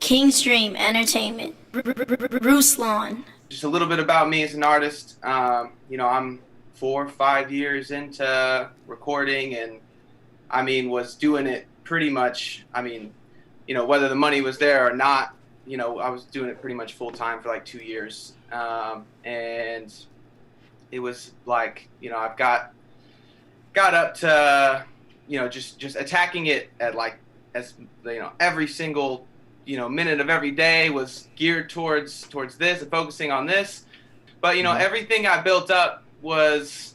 Kingstream Entertainment. Ruslan. Just a little bit about me as an artist. I'm 4 or 5 years into recording, and was doing it pretty much. Whether the money was there or not, I was doing it pretty much full time for like 2 years. And it was like, I've got up to, just attacking it at like, every single, minute of every day was geared towards this and focusing on this. But, everything I built up was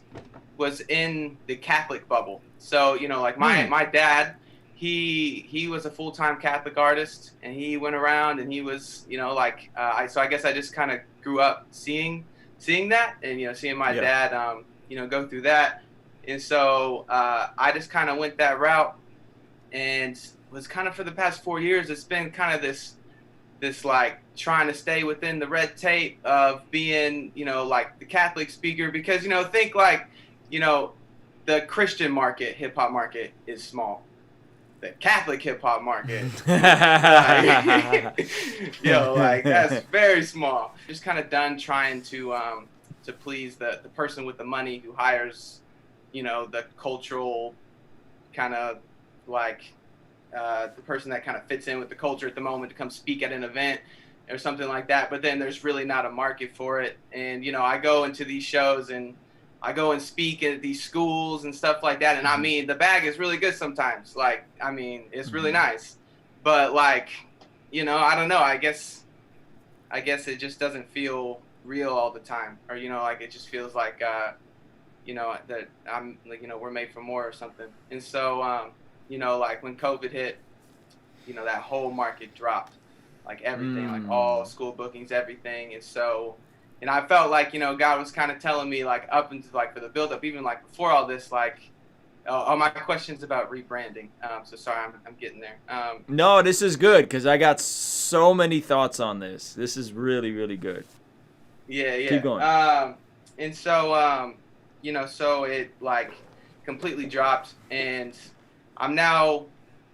in the Catholic bubble. So, my dad, he was a full-time Catholic artist, and he went around and he was, so I guess I just kind of grew up seeing that, and, seeing my dad, go through that. And so I just kind of went that route, and was kind of, for the past 4 years, it's been kind of this like trying to stay within the red tape of being, like the Catholic speaker, because, think like, the Christian market, hip hop market is small. The Catholic hip hop market, that's very small. Just kind of done trying to please the person with the money who hires, the cultural kind of like the person that kind of fits in with the culture at the moment to come speak at an event or something like that. But then there's really not a market for it. And, I go into these shows and I go and speak at these schools and stuff like that. And the bag is really good sometimes. Like, it's really nice. But like, I don't know. I guess it just doesn't feel real all the time. Or, it just feels like, that I'm like, we're made for more or something. And so, like when COVID hit, that whole market dropped, like everything, like all school bookings, everything. And so, and I felt like, God was kind of telling me, like, up into like for the build up, even like before all this, like, all my questions about rebranding. So sorry, I'm getting there. No, this is good, because I got so many thoughts on this. This is really, really good. Yeah. Keep going. And so, so it like completely dropped, and I'm now,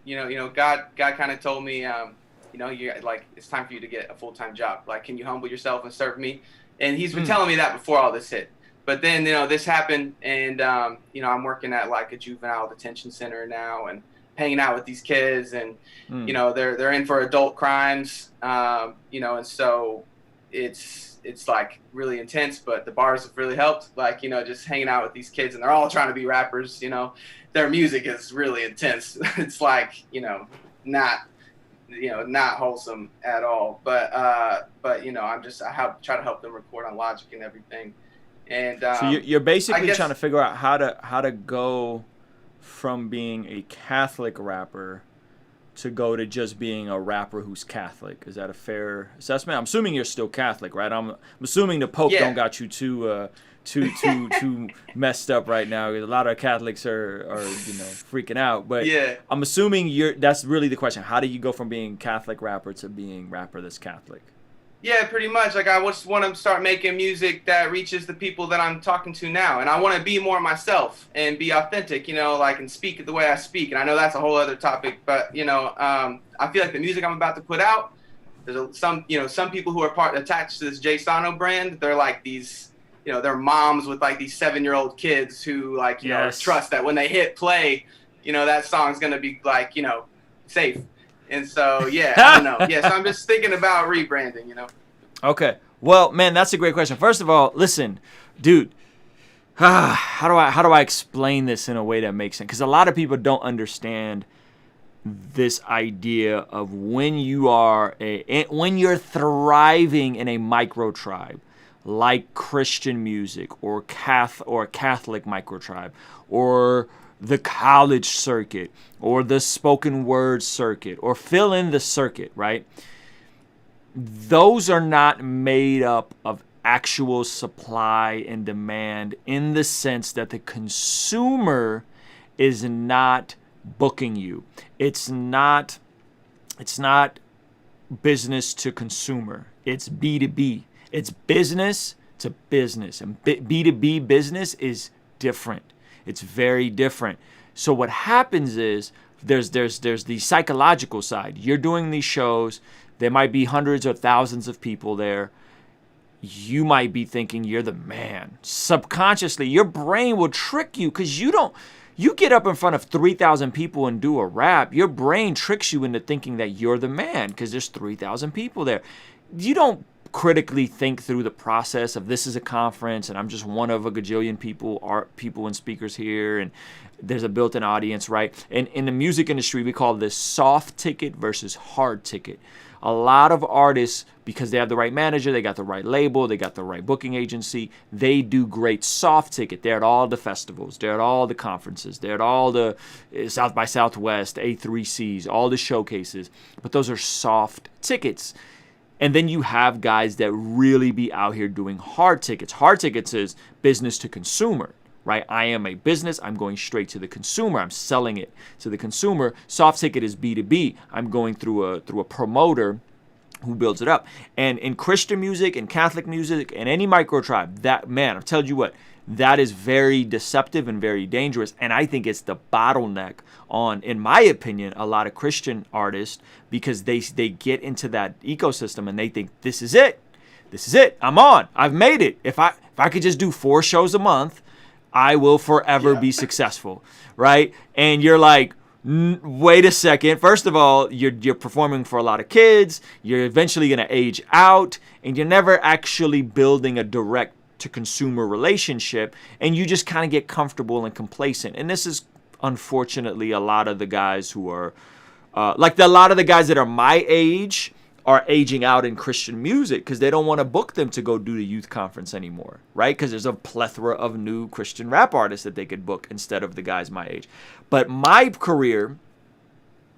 God kind of told me, you like, it's time for you to get a full-time job. Like, can you humble yourself and serve me? And he's been telling me that before all this hit. But then, this happened, and, I'm working at like a juvenile detention center now, and hanging out with these kids, and, they're in for adult crimes, and so it's like really intense, but the bars have really helped, like, just hanging out with these kids, and they're all trying to be rappers, their music is really intense. It's like, not wholesome at all, but I try to help them record on Logic and everything. And so you're basically trying to figure out how to go from being a Catholic rapper to go to just being a rapper who's Catholic. Is that a fair assessment? I'm assuming you're still Catholic, right? I'm assuming the Pope don't got you too messed up right now. A lot of Catholics are freaking out. But I'm assuming that's really the question. How do you go from being Catholic rapper to being rapper that's Catholic? Yeah, pretty much. Like, I just want to start making music that reaches the people that I'm talking to now. And I want to be more myself and be authentic, and speak the way I speak. And I know that's a whole other topic, but, I feel like the music I'm about to put out, there's some people who are attached to this Jay Sano brand. They're like these, they're moms with like these 7-year-old kids who like, trust that when they hit play, that song's going to be like, safe. And so, I don't know. So I'm just thinking about rebranding, Okay. Well, man, that's a great question. First of all, listen, dude, how do I explain this in a way that makes sense? Because a lot of people don't understand this idea of when you're thriving in a micro tribe, like Christian music or Catholic micro tribe, or the college circuit, or the spoken word circuit, or fill in the circuit, right? Those are not made up of actual supply and demand, in the sense that the consumer is not booking you. It's not business to consumer. It's B2B. It's business to business. And B2B business is different. It's very different. So what happens is there's the psychological side. You're doing these shows. There might be hundreds or thousands of people there. You might be thinking you're the man. Subconsciously, your brain will trick you because you get up in front of 3,000 people and do a rap. Your brain tricks you into thinking that you're the man because there's 3,000 people there. You don't critically think through the process of this is a conference and I'm just one of a gajillion people and speakers here, and there's a built-in audience, right? And in the music industry, we call this soft ticket versus hard ticket. A lot of artists, because they have the right manager, they got the right label, they got the right booking agency, they do great soft ticket. They're at all the festivals, they're at all the conferences, they're at all the South by Southwest, A3Cs, all the showcases. But those are soft tickets. And then you have guys that really be out here doing hard tickets. Hard tickets is business to consumer, right? I am a business. I'm going straight to the consumer. I'm selling it to the consumer. Soft ticket is B2B. I'm going through a promoter who builds it up. And in Christian music and Catholic music and any micro tribe, that, man, I'm telling you what, that is very deceptive and very dangerous. And I think it's the bottleneck on, in my opinion, a lot of Christian artists, because they get into that ecosystem and they think this is it. This is it. I'm on. I've made it. If I could just do 4 shows a month, I will forever be successful, right? And you're like, wait a second. First of all, you're performing for a lot of kids. You're eventually going to age out, and you're never actually building a direct to consumer relationship, and you just kind of get comfortable and complacent. And this is unfortunately a lot of the guys who are a lot of the guys that are my age are aging out in Christian music because they don't want to book them to go do the youth conference anymore, right? Because there's a plethora of new Christian rap artists that they could book instead of the guys my age. But my career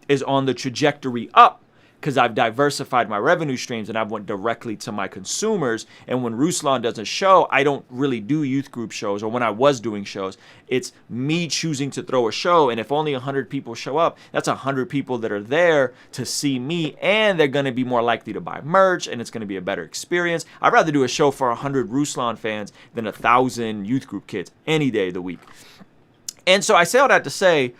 is on the trajectory up because I've diversified my revenue streams and I've went directly to my consumers. And when Ruslan does a show, I don't really do youth group shows, or when I was doing shows, it's me choosing to throw a show. And if only 100 people show up, that's 100 people that are there to see me, and they're going to be more likely to buy merch, and it's going to be a better experience. I'd rather do a show for 100 Ruslan fans than 1,000 youth group kids any day of the week. And so I say all that to say,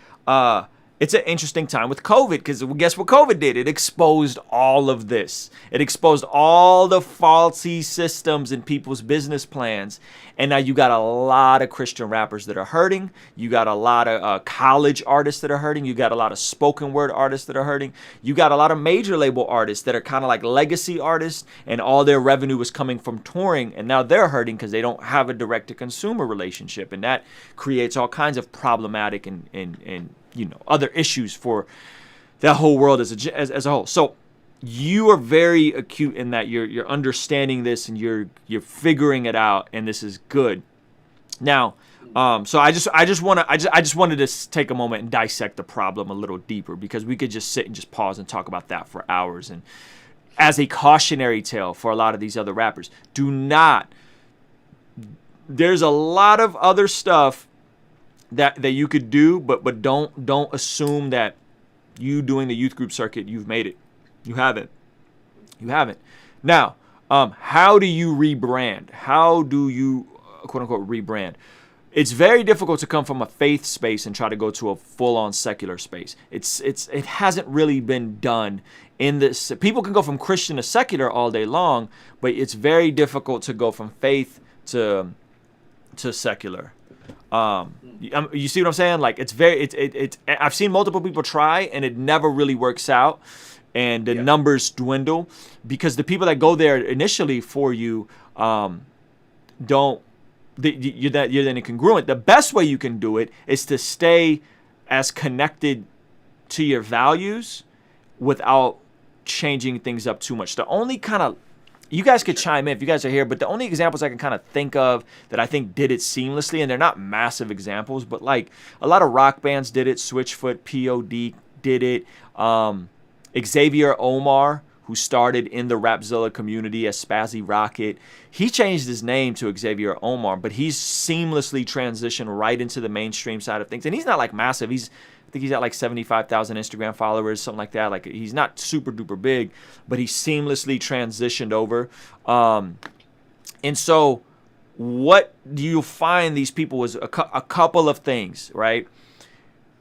it's an interesting time with COVID, because guess what COVID did? It exposed all of this. It exposed all the faulty systems in people's business plans. And now you got a lot of Christian rappers that are hurting. You got a lot of college artists that are hurting. You got a lot of spoken word artists that are hurting. You got a lot of major label artists that are kind of like legacy artists, and all their revenue was coming from touring. And now they're hurting because they don't have a direct to consumer relationship. And that creates all kinds of problematic and other issues for that whole world as a whole. So you are very acute in that you're understanding this and you're figuring it out, and this is good. Now, so I just wanted to take a moment and dissect the problem a little deeper, because we could just sit and just pause and talk about that for hours. And as a cautionary tale for a lot of these other rappers, there's a lot of other stuff that you could do, but don't assume that you doing the youth group circuit, you've made it. You haven't. Now, how do you rebrand? How do you quote unquote rebrand? It's very difficult to come from a faith space and try to go to a full-on secular space. It hasn't really been done in this. People can go from Christian to secular all day long, but it's very difficult to go from faith to secular. You see what I'm saying? Like, it's I've seen multiple people try, and it never really works out, and the numbers dwindle because the people that go there initially for you you're then incongruent. The best way you can do it is to stay as connected to your values without changing things up too much. The only kind of, you guys could chime in if you guys are here, but the only examples I can kind of think of that I think did it seamlessly, and they're not massive examples, but like a lot of rock bands did it. Switchfoot, POD did it. Xavier Omar, who started in the Rapzilla community as Spazzy Rocket, he changed his name to Xavier Omar, but he's seamlessly transitioned right into the mainstream side of things. And he's not like massive. I think he's got like 75,000 Instagram followers, something like that. Like, he's not super duper big, but he seamlessly transitioned over. And so what you'll find these people is a couple of things, right?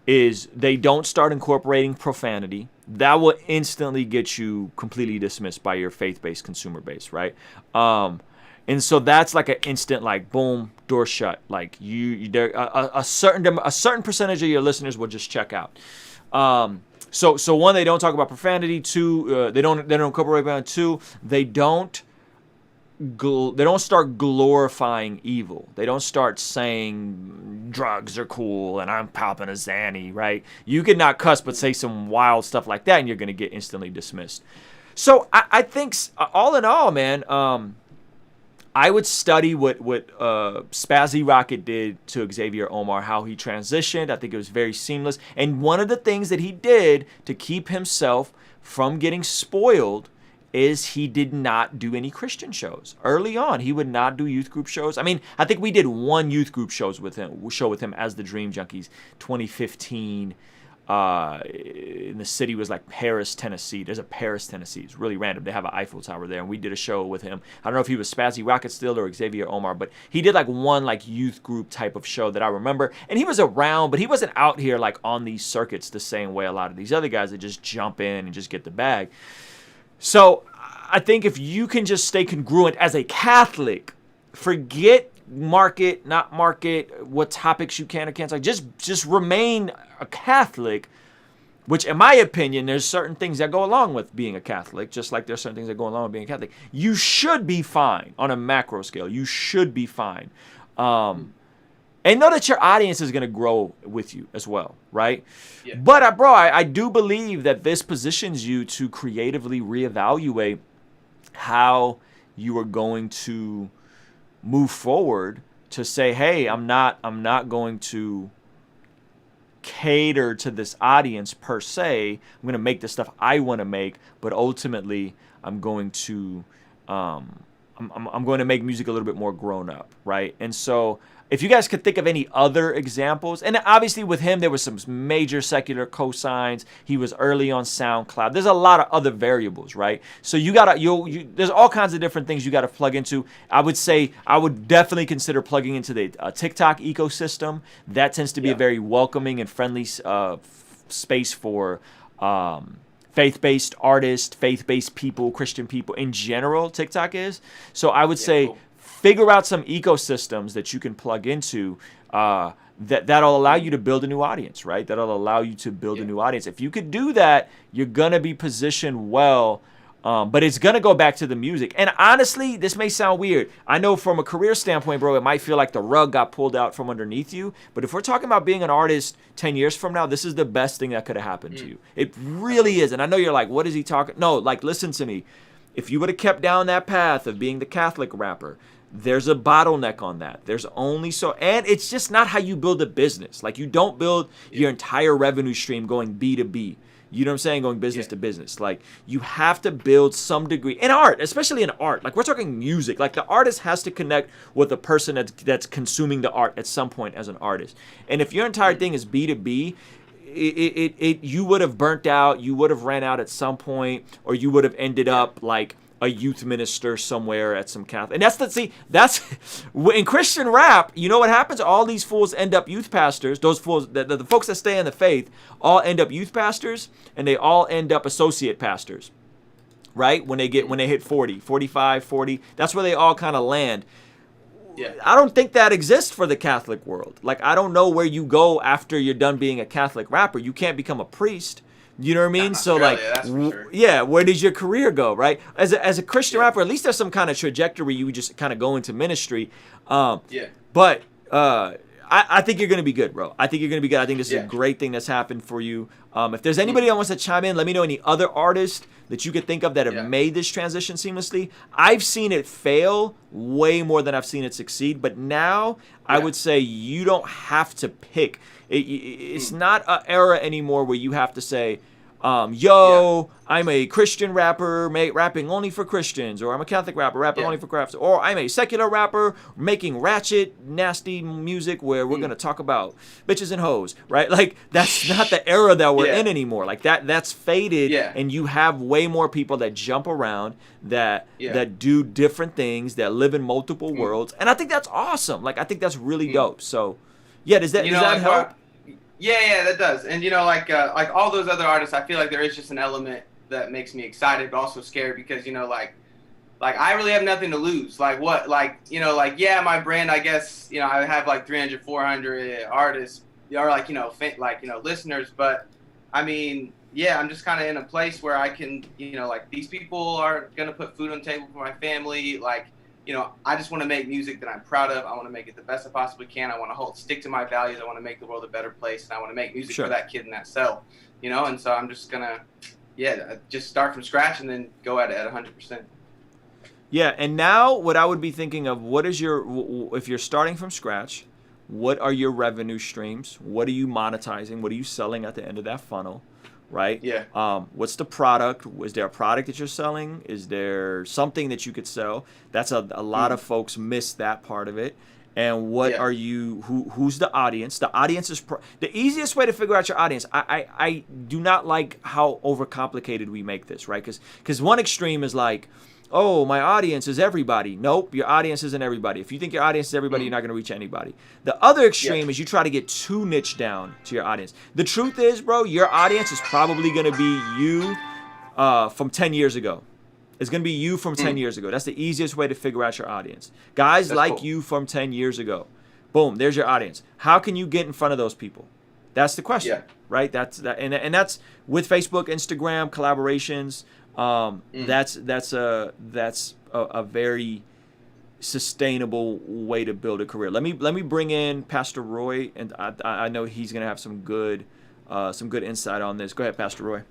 is they don't start incorporating profanity. That will instantly get you completely dismissed by your faith-based consumer base, right? And so that's like an instant, like, boom, door shut. Like there a certain percentage of your listeners will just check out. So one, they don't talk about profanity. Two, they don't incorporate profanity. Two, they don't start glorifying evil. They don't start saying drugs are cool and I'm popping a Xanny, right? You could not cuss but say some wild stuff like that and you're going to get instantly dismissed. So I think all in all, man, I would study what Spazzy Rocket did to Xavier Omar, how he transitioned. I think it was very seamless. And one of the things that he did to keep himself from getting spoiled is he did not do any Christian shows. Early on, he would not do youth group shows. I mean, I think we did one youth group show with him as the Dream Junkies, 2015. In the city was like Paris, Tennessee. There's a Paris, Tennessee. It's really random. They have an Eiffel Tower there, and we did a show with him. I don't know if he was Spazzy Rocket still or Xavier Omar, but he did like one like youth group type of show that I remember. And he was around, but he wasn't out here like on these circuits the same way a lot of these other guys that just jump in and just get the bag. So I think if you can just stay congruent as a Catholic, forget market, not market, what topics you can or can't say. Just remain a Catholic, which in my opinion, there's certain things that go along with being a Catholic, just like there's certain things that go along with being a Catholic. You should be fine on a macro scale. You should be fine. And know that your audience is going to grow with you as well, right? Yeah. But, I do believe that this positions you to creatively reevaluate how you are going to move forward to say, hey, I'm not going to cater to this audience per se. I'm going to make the stuff I want to make, but ultimately I'm going to I'm going to make music a little bit more grown up, right? And so if you guys could think of any other examples, and obviously with him there was some major secular cosigns. He was early on SoundCloud. There's a lot of other variables, right? So there's all kinds of different things you got to plug into. I would say I would definitely consider plugging into the TikTok ecosystem. That tends to be a very welcoming and friendly space for faith-based artists, faith-based people, Christian people in general. TikTok is. So I would say, cool. Figure out some ecosystems that you can plug into that'll allow you to build a new audience, right? That'll allow you to build a new audience. If you could do that, you're going to be positioned well, but it's going to go back to the music. And honestly, this may sound weird. I know from a career standpoint, bro, it might feel like the rug got pulled out from underneath you. But if we're talking about being an artist 10 years from now, this is the best thing that could have happened to you. It really is. And I know you're like, what is he talking? No, like, listen to me. If you would have kept down that path of being the Catholic rapper, there's a bottleneck on that. There's only so, and it's just not how you build a business. Like, you don't build your entire revenue stream going B2B. You know what I'm saying? Going business to business. Like, you have to build some degree in art, especially in art. Like, we're talking music. Like, the artist has to connect with the person that's consuming the art at some point as an artist. And if your entire thing is B2B, you would have burnt out. You would have ran out at some point, or you would have ended up like a youth minister somewhere at some Catholic. And that's in Christian rap, you know what happens? All these fools end up youth pastors. Those fools, the folks that stay in the faith, all end up youth pastors, and they all end up associate pastors, right? When they hit 40, 45, 40, that's where they all kind of land. Yeah. I don't think that exists for the Catholic world. Like, I don't know where you go after you're done being a Catholic rapper. You can't become a priest. You know what I mean? So like, yeah, where does your career go, right? As a Christian rapper, at least there's some kind of trajectory. You just kind of go into ministry. But I think you're going to be good, bro. I think you're going to be good. I think this is a great thing that's happened for you. If there's anybody that wants to chime in, let me know any other artists that you could think of that have made this transition seamlessly. I've seen it fail way more than I've seen it succeed. But now I would say you don't have to pick. It's not an era anymore where you have to say, I'm a Christian rapper rapping only for Christians, or I'm a Catholic rapper rapping only for Christians, or I'm a secular rapper making ratchet, nasty music where we're going to talk about bitches and hoes, right? Like, that's not the era that we're in anymore. Like, that's faded, and you have way more people that jump around, that do different things, that live in multiple worlds, and I think that's awesome. Like, I think that's really dope. So, does that help? Yeah, that does. And like all those other artists, I feel like there is just an element that makes me excited, but also scared because like I really have nothing to lose. Like what, like yeah, my brand. I guess I have like 300, 400 artists, or like listeners. But I mean, yeah, I'm just kind of in a place where I can like these people are gonna put food on the table for my family. Like I just want to make music that I'm proud of. I want to make it the best I possibly can. I want to stick to my values. I want to make the world a better place, and I want to make music for that kid in that cell. And so I'm just gonna just start from scratch and then go at it at 100%. Yeah, and now what I would be thinking of, if you're starting from scratch, what are your revenue streams? What are you monetizing? What are you selling at the end of that funnel, right? Yeah. What's the product? Is there a product that you're selling? Is there something that you could sell? That's a lot of folks miss that part of it. And what are you, who's the audience? The audience is, the easiest way to figure out your audience, I do not like how overcomplicated we make this, right? Because one extreme is like, oh, my audience is everybody. Nope, your audience isn't everybody. If you think your audience is everybody, you're not going to reach anybody. The other extreme is you try to get too niche down to your audience. The truth is, bro, your audience is probably going to be you from 10 years ago. It's going to be you from 10 years ago. That's the easiest way to figure out your audience. Guys like you from 10 years ago. Boom, there's your audience. How can you get in front of those people? That's the question, right? That's with Facebook, Instagram, collaborations. That's a very sustainable way to build a career. Let me bring in Pastor Roy, and I know he's gonna have some good insight on this. Go ahead, Pastor Roy.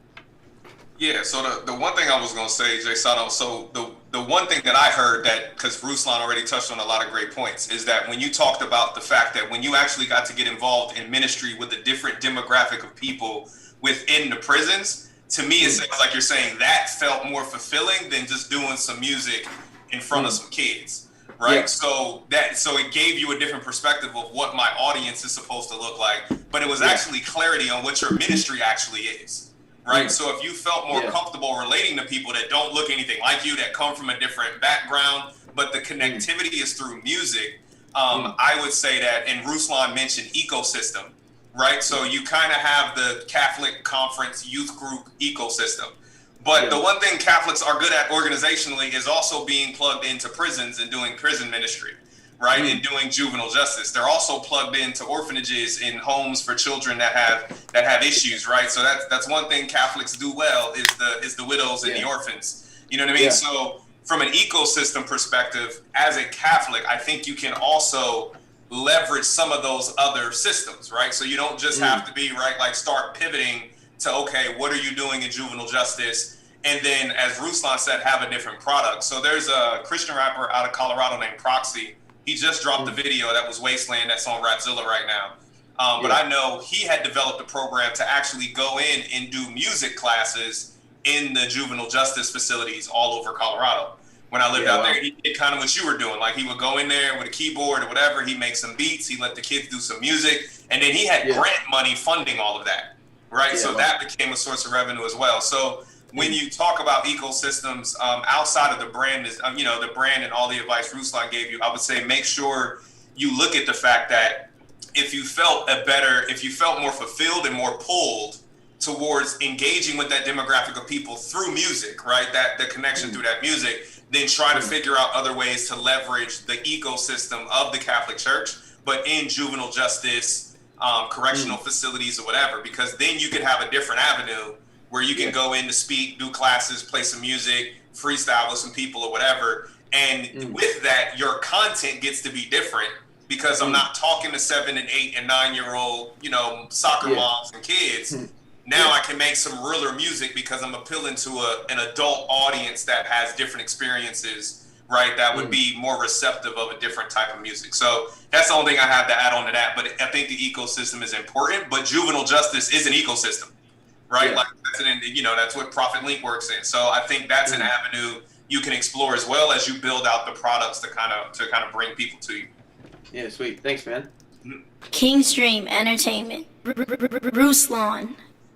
Yeah, so the one thing I was going to say, Jay Sato, so the one thing that I heard that, because Ruslan already touched on a lot of great points, is that when you talked about the fact that when you actually got to get involved in ministry with a different demographic of people within the prisons, to me it sounds like you're saying that felt more fulfilling than just doing some music in front of some kids, right? Yeah. So it gave you a different perspective of what my audience is supposed to look like, but it was actually clarity on what your ministry actually is. Right. So if you felt more comfortable relating to people that don't look anything like you, that come from a different background, but the connectivity is through music, I would say that, and Ruslan mentioned ecosystem, right? So you kind of have the Catholic Conference youth group ecosystem. But the one thing Catholics are good at organizationally is also being plugged into prisons and doing prison ministry. Right, and doing juvenile justice. They're also plugged into orphanages and homes for children that have issues, right? So that's one thing Catholics do well is the widows and the orphans. You know what I mean? Yeah. So from an ecosystem perspective, as a Catholic, I think you can also leverage some of those other systems, right? So you don't just have to be like start pivoting to, okay, what are you doing in juvenile justice? And then, as Ruslan said, have a different product. So there's a Christian rapper out of Colorado named Proxy. He just dropped a video that was Wasteland that's on Rapzilla right now. But I know he had developed a program to actually go in and do music classes in the juvenile justice facilities all over Colorado. When I lived out there, he did kind of what you were doing. Like he would go in there with a keyboard or whatever. He'd make some beats. He let the kids do some music. And then he had grant money funding all of that, right? Yeah, so that became a source of revenue as well. So when you talk about ecosystems outside of the brand, is the brand and all the advice Ruslan gave you, I would say make sure you look at the fact that if you felt more fulfilled and more pulled towards engaging with that demographic of people through music, right? That the connection through that music, then try to figure out other ways to leverage the ecosystem of the Catholic Church, but in juvenile justice, correctional facilities or whatever, because then you could have a different avenue where you can go in to speak, do classes, play some music, freestyle with some people or whatever. And with that, your content gets to be different because I'm not talking to 7 and 8 and 9-year-old, soccer moms and kids. Now I can make some realer music because I'm appealing to an adult audience that has different experiences, right? That would be more receptive of a different type of music. So that's the only thing I have to add on to that. But I think the ecosystem is important, but juvenile justice is an ecosystem. Right, like that's what Profit Link works in. So I think that's an avenue you can explore as well as you build out the products to kind of bring people to you. Yeah, sweet. Thanks, man. Kingstream Entertainment. Ruslan.